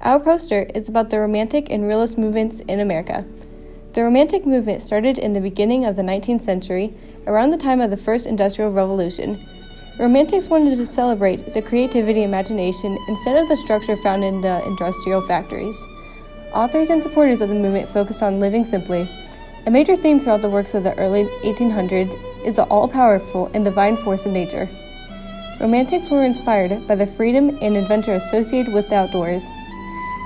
Our poster is about the Romantic and Realist movements in America. The Romantic movement started in the beginning of the 19th century, around the time of the First Industrial Revolution. Romantics wanted to celebrate the creativity and imagination instead of the structure found in the industrial factories. Authors and supporters of the movement focused on living simply. A major theme throughout the works of the early 1800s is the all-powerful and divine force of nature. Romantics were inspired by the freedom and adventure associated with the outdoors.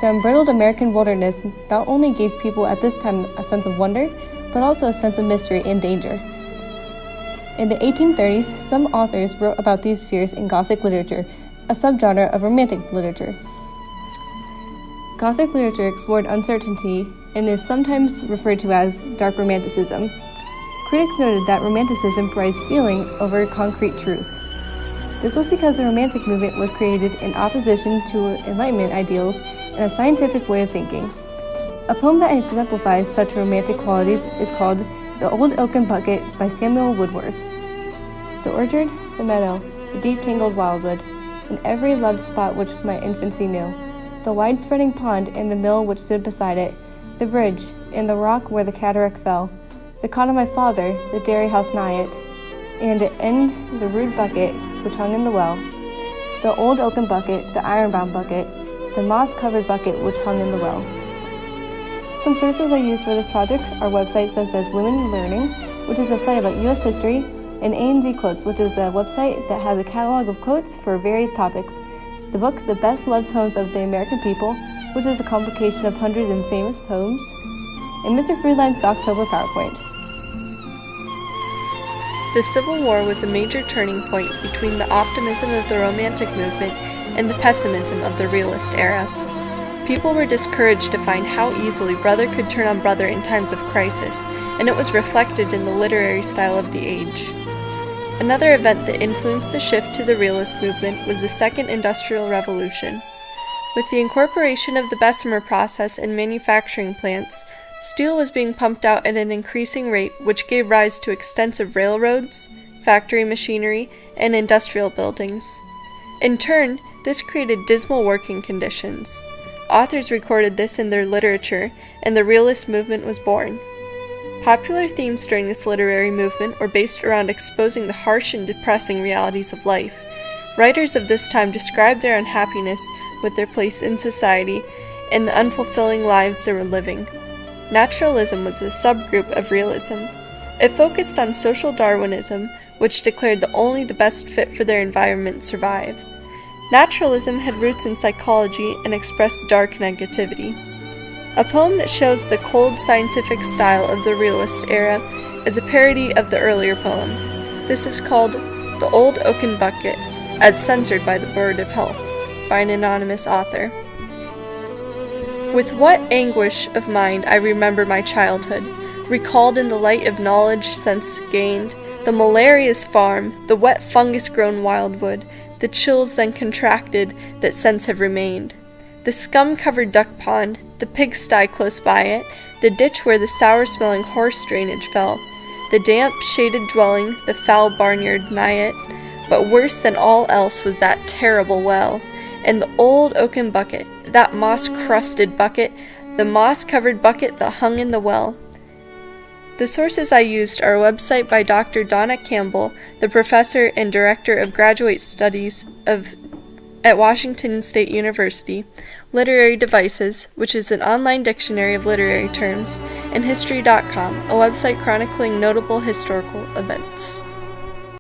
The unbridled American wilderness not only gave people at this time a sense of wonder, but also a sense of mystery and danger. In the 1830s, some authors wrote about these fears in Gothic literature, a subgenre of Romantic literature. Gothic literature explored uncertainty and is sometimes referred to as dark romanticism. Critics noted that Romanticism prized feeling over concrete truth. This was because the Romantic movement was created in opposition to Enlightenment ideals and a scientific way of thinking. A poem that exemplifies such romantic qualities is called The Old Oaken Bucket by Samuel Woodworth. The orchard, the meadow, the deep tangled wildwood, and every loved spot which my infancy knew, the wide-spreading pond and the mill which stood beside it, the bridge, and the rock where the cataract fell, the cot of my father, the dairy house nigh it, and in the rude bucket which hung in the well, the old oaken bucket, the iron-bound bucket, the moss-covered bucket which hung in the well. Some sources I used for this project are websites such as Lumen Learning, which is a site about U.S. history, and A&Z Quotes, which is a website that has a catalog of quotes for various topics. The book, The Best Loved Poems of the American People, which is a complication of hundreds of famous poems, and Mr. Friedland's Gothtober PowerPoint. The Civil War was a major turning point between the optimism of the Romantic movement and the pessimism of the Realist era. People were discouraged to find how easily brother could turn on brother in times of crisis, and it was reflected in the literary style of the age. Another event that influenced the shift to the Realist movement was the Second Industrial Revolution. With the incorporation of the Bessemer process in manufacturing plants, steel was being pumped out at an increasing rate, which gave rise to extensive railroads, factory machinery, and industrial buildings. In turn, this created dismal working conditions. Authors recorded this in their literature, and the Realist movement was born. Popular themes during this literary movement were based around exposing the harsh and depressing realities of life. Writers of this time described their unhappiness with their place in society and the unfulfilling lives they were living. Naturalism was a subgroup of realism. It focused on social Darwinism, which declared that only the best fit for their environment survive. Naturalism had roots in psychology and expressed dark negativity. A poem that shows the cold scientific style of the Realist era is a parody of the earlier poem. This is called The Old Oaken Bucket, as censored by the Board of Health, by an anonymous author. With what anguish of mind I remember my childhood, recalled in the light of knowledge since gained, the malarious farm, the wet fungus-grown wildwood, the chills then contracted that since have remained. The scum-covered duck pond, the pigsty close by it, the ditch where the sour-smelling horse drainage fell, the damp, shaded dwelling, the foul barnyard nigh it, but worse than all else was that terrible well, and the old oaken bucket, that moss-crusted bucket, the moss-covered bucket that hung in the well. The sources I used are a website by Dr. Donna Campbell, the professor and director of graduate studies at Washington State University, Literary Devices, which is an online dictionary of literary terms, and History.com, a website chronicling notable historical events.